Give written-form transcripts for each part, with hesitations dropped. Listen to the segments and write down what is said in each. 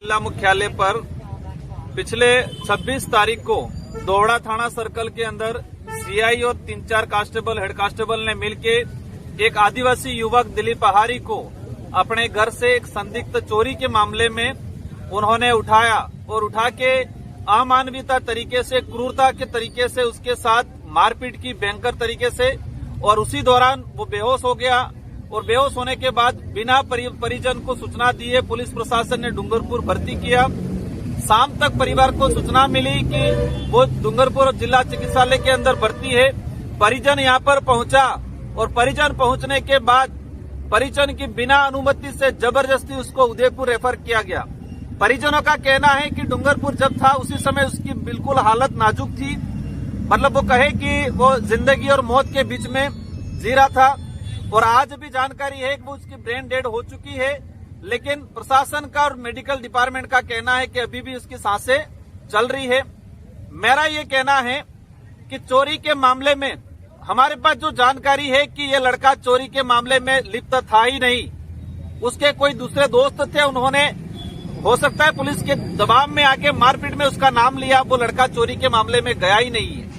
जिला मुख्यालय पर पिछले 26 तारीख को दोवड़ा थाना सर्कल के अंदर सीआई और 3-4 कांस्टेबल हेड कांस्टेबल ने मिलके एक आदिवासी युवक दिलीप पहाड़ी को अपने घर से एक संदिग्ध चोरी के मामले में उन्होंने उठाया और उठा के अमानवीय तरीके से, क्रूरता के तरीके से उसके साथ मारपीट की भयंकर तरीके से, और उसी दौरान वो बेहोश हो गया। और बेहोश होने के बाद बिना परिजन को सूचना दिए पुलिस प्रशासन ने डूंगरपुर भर्ती किया। शाम तक परिवार को सूचना मिली कि वो डूंगरपुर जिला चिकित्सालय के अंदर भर्ती है। परिजन यहां पर पहुंचा और परिजन पहुंचने के बाद परिजन की बिना अनुमति से जबरदस्ती उसको उदयपुर रेफर किया गया। परिजनों का कहना है कि डूंगरपुर जब था उसी समय उसकी बिल्कुल हालत नाजुक थी, मतलब वो कहे कि वो जिंदगी और मौत के बीच में जी रहा था। और आज भी जानकारी है कि वो उसकी ब्रेन डेड हो चुकी है, लेकिन प्रशासन का और मेडिकल डिपार्टमेंट का कहना है कि अभी भी उसकी सांसें चल रही है। मेरा ये कहना है कि चोरी के मामले में हमारे पास जो जानकारी है कि ये लड़का चोरी के मामले में लिप्त था ही नहीं, उसके कोई दूसरे दोस्त थे, उन्होंने हो सकता है पुलिस के दबाव में आके मारपीट में उसका नाम लिया। वो लड़का चोरी के मामले में गया ही नहीं है,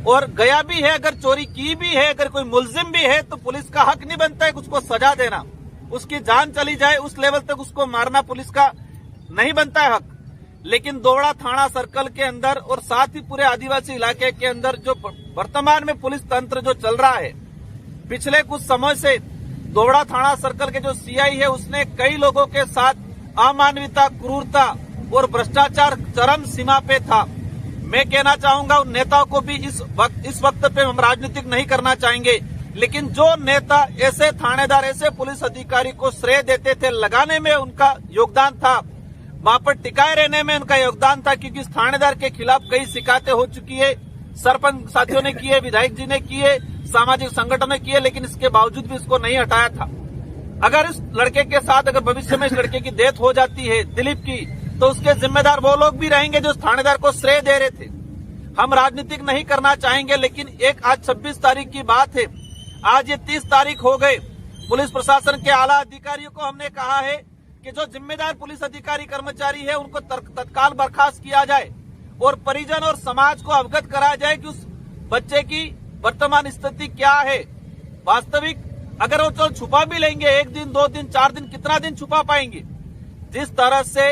और गया भी है, अगर चोरी की भी है, अगर कोई मुलजिम भी है तो पुलिस का हक नहीं बनता है उसको सजा देना। उसकी जान चली जाए उस लेवल तक उसको मारना पुलिस का नहीं बनता है हक। लेकिन दोवड़ा थाना सर्कल के अंदर और साथ ही पूरे आदिवासी इलाके के अंदर जो वर्तमान में पुलिस तंत्र जो चल रहा है, पिछले कुछ समय से दोवड़ा थाना सर्कल के जो सीआई है उसने कई लोगों के साथ अमानवीयता, क्रूरता और भ्रष्टाचार चरम सीमा पे था। मैं कहना चाहूंगा उन नेताओं को भी इस वक्त पे हम राजनीतिक नहीं करना चाहेंगे, लेकिन जो नेता ऐसे थानेदार, ऐसे पुलिस अधिकारी को श्रेय देते थे, लगाने में उनका योगदान था, वहां पर टिकाए रहने में उनका योगदान था, क्योंकि इस थानेदार के खिलाफ कई शिकायतें हो चुकी है, सरपंच साथियों ने किए, विधायक जी ने किए, सामाजिक संगठनों ने किए, लेकिन इसके बावजूद भी इसको नहीं हटाया था। अगर इस लड़के के साथ अगर भविष्य में इस लड़के की डेथ हो जाती है, दिलीप की, तो उसके जिम्मेदार वो लोग भी रहेंगे जो थानेदार को श्रेय दे रहे थे। हम राजनीतिक नहीं करना चाहेंगे, लेकिन एक आज 26 तारीख की बात है, आज ये 30 तारीख हो गए। पुलिस प्रशासन के आला अधिकारियों को हमने कहा है कि जो जिम्मेदार पुलिस अधिकारी कर्मचारी है उनको तत्काल बर्खास्त किया जाए और परिजन और समाज को अवगत कराया जाए कि उस बच्चे की वर्तमान स्थिति क्या है। वास्तविक अगर वो तो छुपा भी लेंगे, 1 दिन 2 दिन 4 दिन, कितना दिन छुपा पाएंगे। जिस तरह से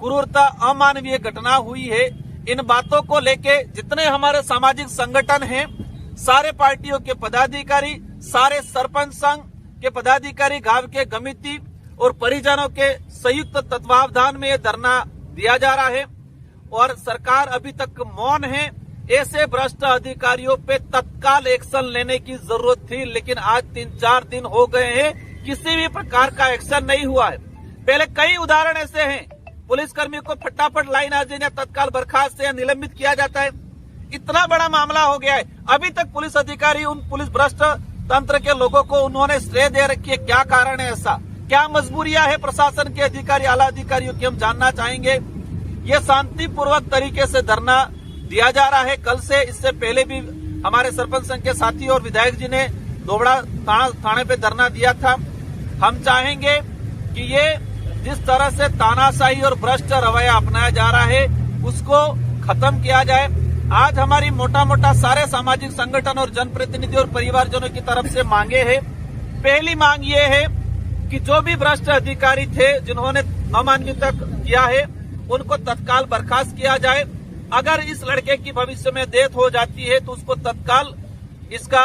क्रूरता, अमानवीय घटना हुई है, इन बातों को लेके जितने हमारे सामाजिक संगठन हैं, सारे पार्टियों के पदाधिकारी, सारे सरपंच संघ के पदाधिकारी, गांव के कमेटी और परिजनों के संयुक्त तत्वावधान में ये धरना दिया जा रहा है। और सरकार अभी तक मौन है। ऐसे भ्रष्ट अधिकारियों पे तत्काल एक्शन लेने की जरूरत थी, लेकिन आज 3-4 दिन हो गए हैं, किसी भी प्रकार का एक्शन नहीं हुआ है। पहले कई उदाहरण ऐसे हैं, पुलिसकर्मी को फटाफट लाइन आ जाए, तत्काल बर्खास्त या निलंबित किया जाता है। इतना बड़ा मामला हो गया है, अभी तक पुलिस अधिकारी उन पुलिस भ्रष्ट तंत्र के लोगों को उन्होंने श्रेय दे रखी है। क्या कारण है ऐसा? क्या मजबूरियां है प्रशासन के अधिकारी, आला अधिकारियों की, हम जानना चाहेंगे। ये शांतिपूर्वक तरीके से धरना दिया जा रहा है कल से। इससे पहले भी हमारे सरपंच संघ के साथी और विधायक जी ने दोवड़ा थाने पे धरना दिया था। हम चाहेंगे कि ये जिस तरह से तानाशाही और भ्रष्ट रवैया अपनाया जा रहा है उसको खत्म किया जाए। आज हमारी मोटा सारे सामाजिक संगठन और जनप्रतिनिधि और परिवारजनों की तरफ से मांगे हैं। पहली मांग ये है कि जो भी भ्रष्ट अधिकारी थे जिन्होंने अमानवीयता किया है उनको तत्काल बर्खास्त किया जाए। अगर इस लड़के की भविष्य में डेथ हो जाती है तो उसको तत्काल इसका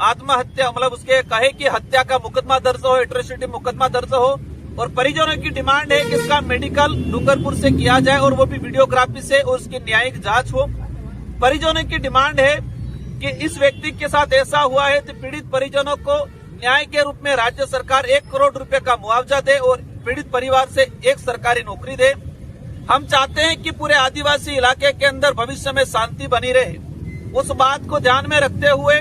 आत्महत्या, मतलब उसके कहे कि हत्या का मुकदमा दर्ज हो, एट्रोसिटी मुकदमा दर्ज हो। और परिजनों की डिमांड है कि इसका मेडिकल डूंगरपुर से किया जाए और वो भी वीडियोग्राफी से, और उसकी न्यायिक जांच हो। परिजनों की डिमांड है कि इस व्यक्ति के साथ ऐसा हुआ है तो पीड़ित परिजनों को न्याय के रूप में राज्य सरकार 1 करोड़ रुपए का मुआवजा दे और पीड़ित परिवार से एक सरकारी नौकरी दे। हम चाहते हैं कि पूरे आदिवासी इलाके के अंदर भविष्य में शांति बनी रहे। उस बात को ध्यान में रखते हुए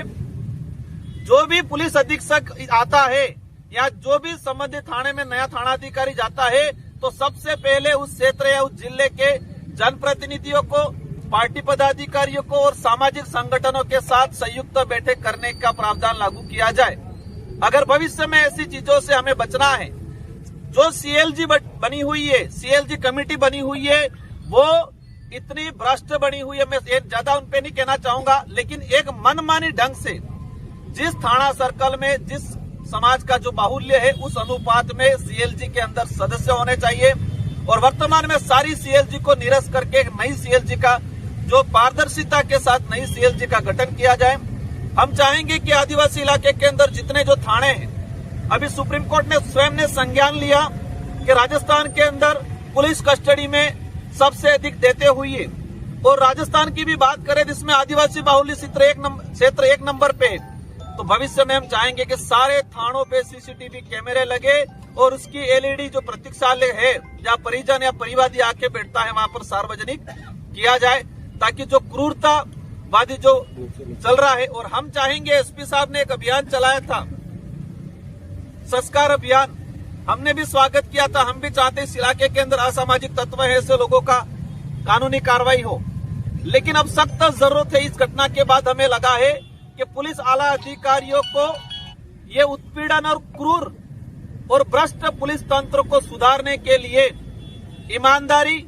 जो भी पुलिस अधीक्षक आता है या जो भी संबंधित थाने में नया थानाधिकारी जाता है तो सबसे पहले उस क्षेत्र या उस जिले के जनप्रतिनिधियों को, पार्टी पदाधिकारियों को और सामाजिक संगठनों के साथ संयुक्त बैठक करने का प्रावधान लागू किया जाए। अगर भविष्य में ऐसी चीजों से हमें बचना है, जो सीएलजी बनी हुई है, सीएलजी कमेटी बनी हुई है, वो इतनी भ्रष्ट बनी हुई है। मैं ज्यादा उन पे नहीं कहना चाहूंगा, लेकिन एक मनमानी ढंग से जिस थाना सर्कल में जिस समाज का जो बाहुल्य है उस अनुपात में सीएलजी के अंदर सदस्य होने चाहिए और वर्तमान में सारी सीएलजी को निरस्त करके एक नई सीएलजी का जो पारदर्शिता के साथ नई सीएलजी का गठन किया जाए। हम चाहेंगे कि आदिवासी इलाके के अंदर जितने जो थाने हैं, अभी सुप्रीम कोर्ट ने स्वयं ने संज्ञान लिया कि राजस्थान के अंदर पुलिस कस्टडी में सबसे अधिक देते हुए और राजस्थान की भी बात करें जिसमें आदिवासी बाहुल्य क्षेत्र एक नंबर पे है, तो भविष्य में हम चाहेंगे कि सारे थानों पे सीसीटीवी कैमरे लगे और उसकी एलईडी जो प्रतीक्षालय है जहाँ परिजन या परिवादी आके बैठता है वहां पर सार्वजनिक किया जाए, ताकि जो क्रूरतावादी जो चल रहा है। और हम चाहेंगे, एसपी साहब ने एक अभियान चलाया था, संस्कार अभियान, हमने भी स्वागत किया था। हम भी चाहते इस इलाके के अंदर असामाजिक तत्व है ऐसे लोगों का कानूनी कार्रवाई हो, लेकिन अब सख्त जरूरत है। इस घटना के बाद हमें लगा है कि पुलिस आला अधिकारियों को ये उत्पीड़न और क्रूर और भ्रष्ट पुलिस तंत्र को सुधारने के लिए ईमानदारी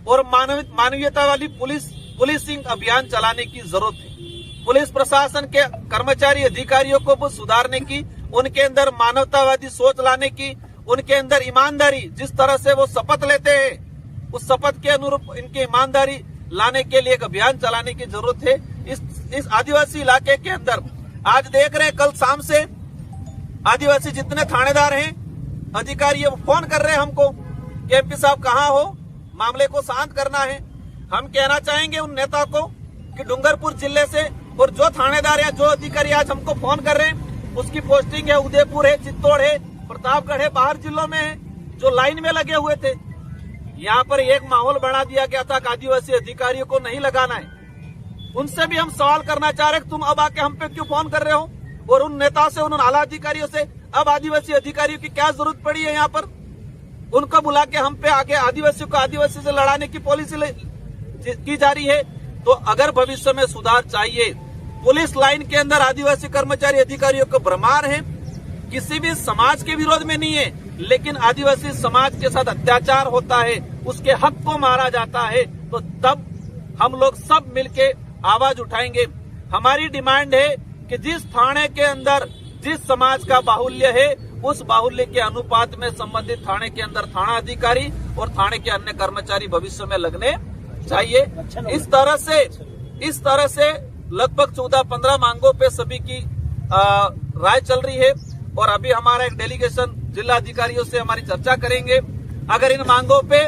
और मानवीयता वाली पुलिसिंग अभियान चलाने की जरूरत है। पुलिस प्रशासन के कर्मचारी अधिकारियों को वो सुधारने की, उनके अंदर मानवतावादी सोच लाने की, उनके अंदर ईमानदारी, जिस तरह से वो शपथ लेते हैं उस शपथ के अनुरूप इनकी ईमानदारी लाने के लिए एक अभियान चलाने की जरूरत है। इस आदिवासी इलाके के अंदर आज देख रहे हैं, कल शाम से आदिवासी जितने थानेदार हैं, अधिकारी फोन कर रहे हैं हमको कि एमपी साहब कहाँ हो, मामले को शांत करना है। हम कहना चाहेंगे उन नेता को कि डूंगरपुर जिले से और जो थानेदार या जो अधिकारी आज हमको फोन कर रहे हैं उसकी पोस्टिंग है उदयपुर है, चित्तौड़ है, प्रतापगढ़ है, बाहर जिलों में है, जो लाइन में लगे हुए थे। यहाँ पर एक माहौल बना दिया गया था कि आदिवासी अधिकारियों को नहीं लगाना है। उनसे भी हम सवाल करना चाह रहे हैं, तुम अब आके हम पे क्यों फोन कर रहे हो? और उन नेताओं से, उन आला अधिकारियों से अब आदिवासी अधिकारियों की क्या जरूरत पड़ी है? यहाँ पर उनको बुला के हम पे आगे आदिवासियों को आदिवासी से लड़ाने की पॉलिसी की जा रही है। तो अगर भविष्य में सुधार चाहिए, पुलिस लाइन के अंदर आदिवासी कर्मचारी अधिकारियों को भ्रमार है, किसी भी समाज के विरोध में नहीं है, लेकिन आदिवासी समाज के साथ अत्याचार होता है, उसके हक को मारा जाता है, तो तब हम लोग सब मिलके आवाज उठाएंगे। हमारी डिमांड है कि जिस थाने के अंदर जिस समाज का बाहुल्य है उस बाहुल्य के अनुपात में संबंधित थाने के अंदर थाना अधिकारी और थाने के अन्य कर्मचारी भविष्य में लगने चाहिए। इस तरह से लगभग 14-15 मांगों पे सभी की राय चल रही है और अभी हमारा एक डेलीगेशन जिला अधिकारियों से हमारी चर्चा करेंगे। अगर इन मांगों पे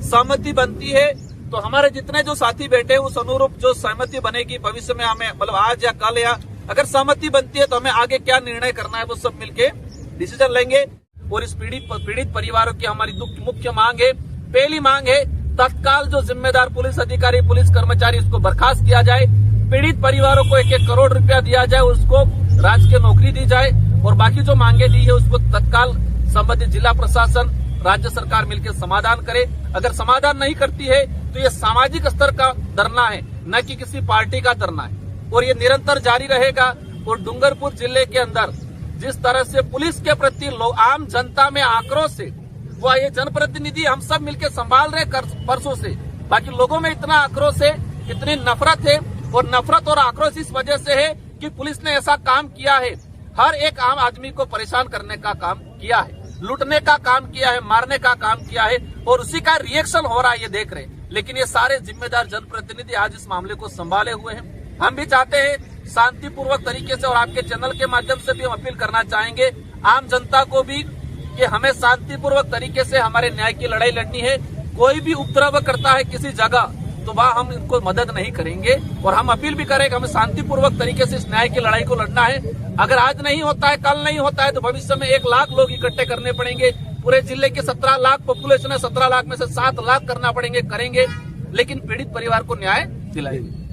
सहमति बनती है तो हमारे जितने जो साथी बैठे हैं उस अनुरूप जो सहमति बनेगी भविष्य में हमें, मतलब आज या कल, या अगर सहमति बनती है तो हमें आगे क्या निर्णय करना है वो सब मिलके डिसीजन लेंगे। और इस पीड़ित परिवारों की हमारी मुख्य मांग है, पहली मांग है तत्काल जो जिम्मेदार पुलिस अधिकारी, पुलिस कर्मचारी, उसको बर्खास्त किया जाए। पीड़ित परिवारों को 1-1 करोड़ रुपया दिया जाए, उसको राजकीय नौकरी दी जाए और बाकी जो मांगे दी है उसको तत्काल संबंधित जिला प्रशासन, राज्य सरकार मिलकर समाधान करे। अगर समाधान नहीं करती है तो ये सामाजिक स्तर का धरना है, न कि किसी पार्टी का धरना है, और ये निरंतर जारी रहेगा। और डूंगरपुर जिले के अंदर जिस तरह से पुलिस के प्रति आम जनता में आक्रोश है, वो ये जनप्रतिनिधि हम सब मिलकर संभाल रहे परसों से, बाकी लोगों में इतना आक्रोश है, इतनी नफरत है, और नफरत और आक्रोश इस वजह से है कि पुलिस ने ऐसा काम किया है, हर एक आम आदमी को परेशान करने का काम किया है, लूटने का काम किया है, मारने का काम किया है, और उसी का रिएक्शन हो रहा है, ये देख रहे हैं। लेकिन ये सारे जिम्मेदार जनप्रतिनिधि आज इस मामले को संभाले हुए हैं। हम भी चाहते हैं शांतिपूर्वक तरीके से, और आपके चैनल के माध्यम से भी हम अपील करना चाहेंगे आम जनता को भी कि हमें शांतिपूर्वक तरीके से हमारे न्याय की लड़ाई लड़नी है। कोई भी उपद्रव करता है किसी जगह तो वहाँ हम इनको मदद नहीं करेंगे, और हम अपील भी करेंगे हमें शांतिपूर्वक तरीके से इस न्याय की लड़ाई को लड़ना है। अगर आज नहीं होता है, कल नहीं होता है, तो भविष्य में 1 लाख लोग इकट्ठे करने पड़ेंगे। पूरे जिले के 17 लाख पॉपुलेशन है, 17 लाख में से 7 लाख करना पड़ेंगे, करेंगे, लेकिन पीड़ित परिवार को न्याय दिलाएंगे।